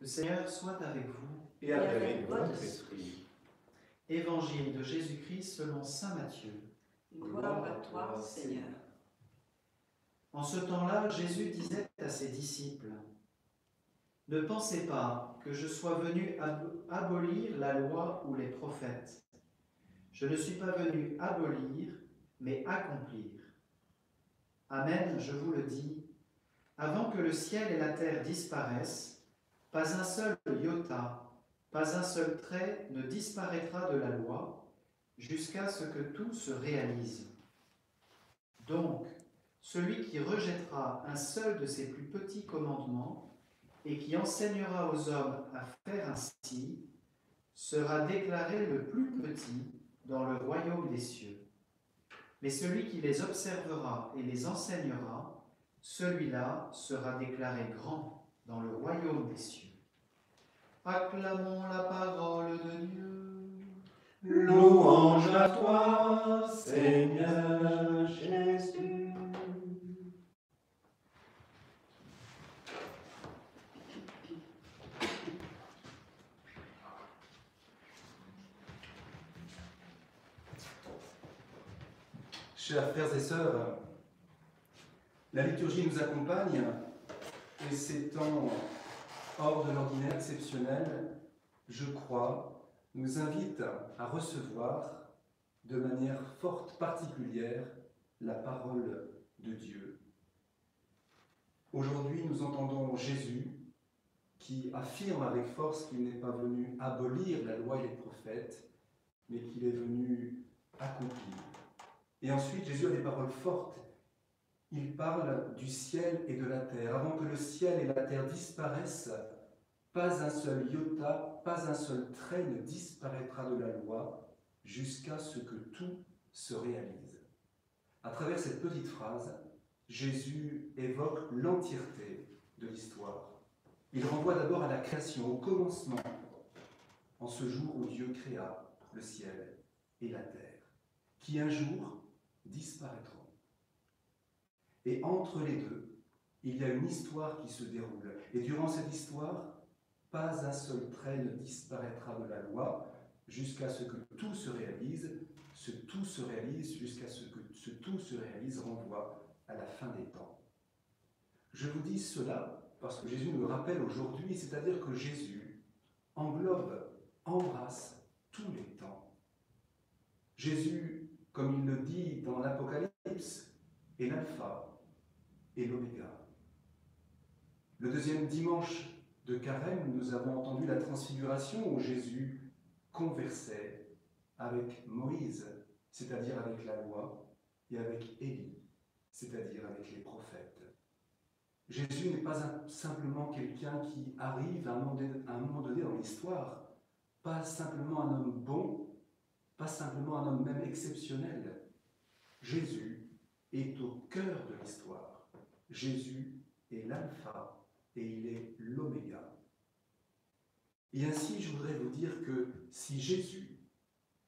Le Seigneur soit avec vous. Et avec votre esprit. Évangile de Jésus-Christ selon saint Matthieu. Gloire à toi, Seigneur. En ce temps-là, Jésus disait à ses disciples : « Ne pensez pas que je sois venu abolir la loi ou les prophètes. Je ne suis pas venu abolir, mais accomplir. Amen, je vous le dis, avant que le ciel et la terre disparaissent, pas un seul iota, pas un seul trait ne disparaîtra de la loi, jusqu'à ce que tout se réalise. Donc, celui qui rejettera un seul de ces plus petits commandements et qui enseignera aux hommes à faire ainsi, sera déclaré le plus petit dans le royaume des cieux. Mais celui qui les observera et les enseignera, celui-là sera déclaré grand dans le royaume des cieux. Acclamons la parole de Dieu. Louange à toi, Seigneur Jésus. Chers frères et sœurs, la liturgie nous accompagne et ces temps hors de l'ordinaire, exceptionnel, je crois, nous invite à recevoir de manière forte, particulière, la parole de Dieu. Aujourd'hui, nous entendons Jésus qui affirme avec force qu'il n'est pas venu abolir la loi et les prophètes, mais qu'il est venu accomplir. Et ensuite, Jésus a des paroles fortes. Il parle du ciel et de la terre. Avant que le ciel et la terre disparaissent, pas un seul iota, pas un seul trait ne disparaîtra de la loi jusqu'à ce que tout se réalise. À travers cette petite phrase, Jésus évoque l'entièreté de l'histoire. Il renvoie d'abord à la création, au commencement, en ce jour où Dieu créa le ciel et la terre, qui un jour disparaîtront. Et entre les deux, il y a une histoire qui se déroule. Et durant cette histoire, pas un seul trait ne disparaîtra de la loi jusqu'à ce que tout se réalise. Ce tout se réalise jusqu'à ce que ce tout se réalise renvoie à la fin des temps. Je vous dis cela parce que Jésus nous le rappelle aujourd'hui, c'est-à-dire que Jésus englobe, embrasse tous les temps. Jésus, comme il le dit dans l'Apocalypse, est l'alpha et l'oméga. Le deuxième dimanche de Carême, nous avons entendu la transfiguration où Jésus conversait avec Moïse, c'est-à-dire avec la loi, et avec Élie, c'est-à-dire avec les prophètes. Jésus n'est pas simplement quelqu'un qui arrive à un moment donné dans l'histoire, pas simplement un homme bon, pas simplement un homme même exceptionnel. Jésus est au cœur de l'histoire. Jésus est l'alpha et il est l'oméga. Et ainsi, je voudrais vous dire que si Jésus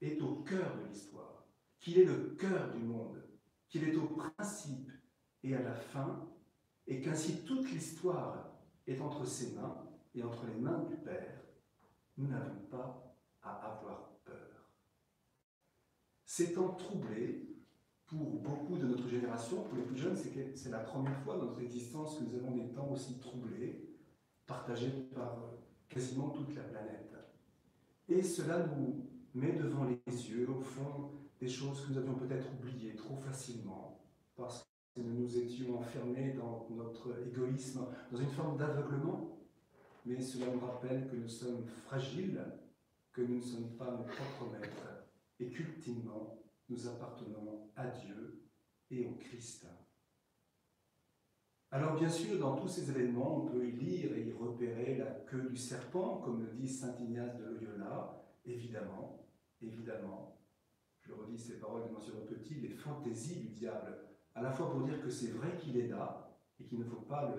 est au cœur de l'histoire, qu'il est le cœur du monde, qu'il est au principe et à la fin, et qu'ainsi toute l'histoire est entre ses mains et entre les mains du Père, nous n'avons pas à avoir peur. Ces temps troublés, pour beaucoup de notre génération, pour les plus jeunes, c'est la première fois dans notre existence que nous avons des temps aussi troublés, partagés par quasiment toute la planète. Et cela nous met devant les yeux, au fond, des choses que nous avions peut-être oubliées trop facilement, parce que nous nous étions enfermés dans notre égoïsme, dans une forme d'aveuglement, mais cela nous rappelle que nous sommes fragiles, que nous ne sommes pas nos propres maîtres, et qu'ultimement, nous appartenons à Dieu et au Christ. Alors bien sûr, dans tous ces événements, on peut y lire et y repérer la queue du serpent, comme le dit saint Ignace de Loyola, évidemment, je redis ces paroles de Monsieur le Petit, les fantaisies du diable, à la fois pour dire que c'est vrai qu'il est là, et qu'il ne faut pas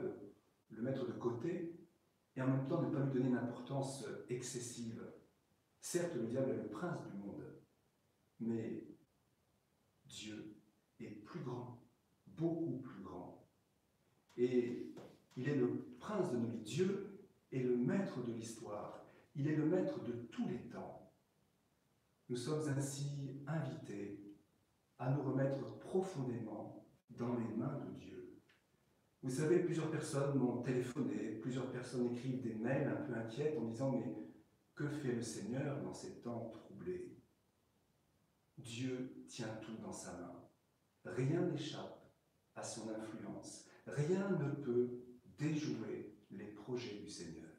le mettre de côté, et en même temps ne pas lui donner une importance excessive. Certes, le diable est le prince du monde, mais Dieu est plus grand, beaucoup plus grand. Et il est le prince de nos vies. Dieu est le maître de l'histoire. Il est le maître de tous les temps. Nous sommes ainsi invités à nous remettre profondément dans les mains de Dieu. Vous savez, plusieurs personnes m'ont téléphoné, plusieurs personnes écrivent des mails un peu inquiètes en disant « Mais que fait le Seigneur dans ces temps troublés ?» Dieu tient tout dans sa main. Rien n'échappe à son influence. Rien ne peut déjouer les projets du Seigneur.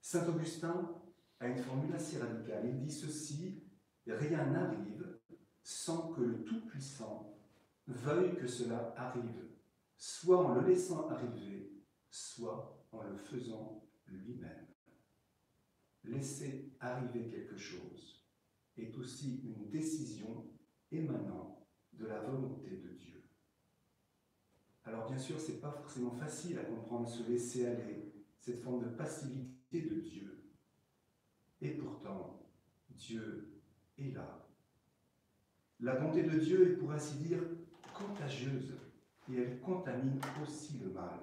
Saint Augustin a une formule assez radicale. Il dit ceci: rien n'arrive sans que le Tout-Puissant veuille que cela arrive, soit en le laissant arriver, soit en le faisant lui-même. Laisser arriver quelque chose est aussi une décision émanant de la volonté de Dieu. Alors bien sûr, ce n'est pas forcément facile à comprendre ce laisser aller, cette forme de passivité de Dieu. Et pourtant, Dieu est là. La bonté de Dieu est pour ainsi dire contagieuse et elle contamine aussi le mal.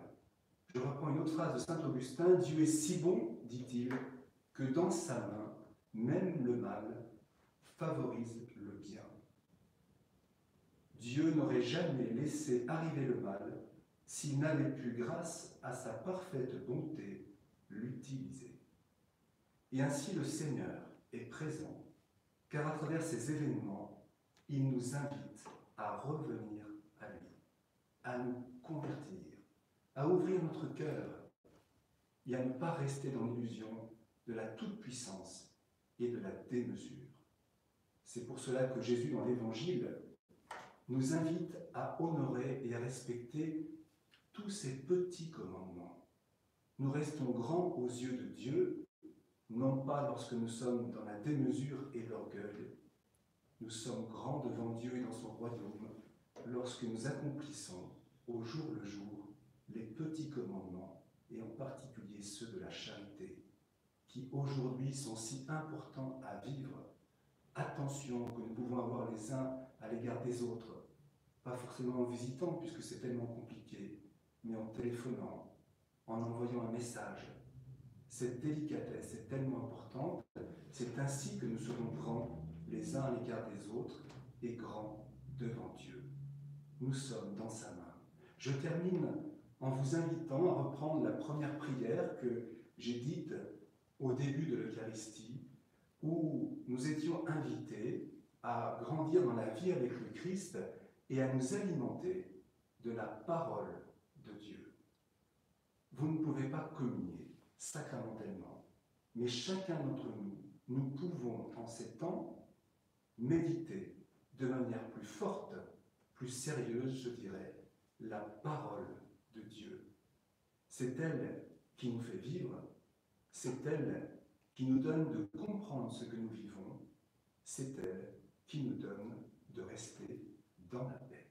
Je reprends une autre phrase de saint Augustin: Dieu est si bon, dit-il, que dans sa main, même le mal favorise le bien. Dieu n'aurait jamais laissé arriver le mal s'il n'avait pu, grâce à sa parfaite bonté, l'utiliser. Et ainsi le Seigneur est présent, car à travers ces événements, il nous invite à revenir à lui, à nous convertir, à ouvrir notre cœur et à ne pas rester dans l'illusion de la toute-puissance et de la démesure. C'est pour cela que Jésus, dans l'Évangile, nous invite à honorer et à respecter tous ces petits commandements. Nous restons grands aux yeux de Dieu, non pas lorsque nous sommes dans la démesure et l'orgueil. Nous sommes grands devant Dieu et dans son royaume lorsque nous accomplissons au jour le jour les petits commandements, et en particulier ceux de la charité, qui aujourd'hui sont si importants à vivre. Attention que nous pouvons avoir les uns à l'égard des autres, pas forcément en visitant puisque c'est tellement compliqué, mais en téléphonant, en envoyant un message. Cette délicatesse est tellement importante, c'est ainsi que nous serons grands les uns à l'égard des autres et grands devant Dieu. Nous sommes dans sa main. Je termine en vous invitant à reprendre la première prière que j'ai dite au début de l'Eucharistie, où nous étions invités à grandir dans la vie avec le Christ et à nous alimenter de la parole de Dieu. Vous ne pouvez pas communier sacramentellement, mais chacun d'entre nous, nous pouvons en ces temps méditer de manière plus forte, plus sérieuse, je dirais, la parole de Dieu. C'est elle qui nous fait vivre, c'est elle qui nous donne de comprendre ce que nous vivons, c'est elle qui nous donne de rester dans la paix.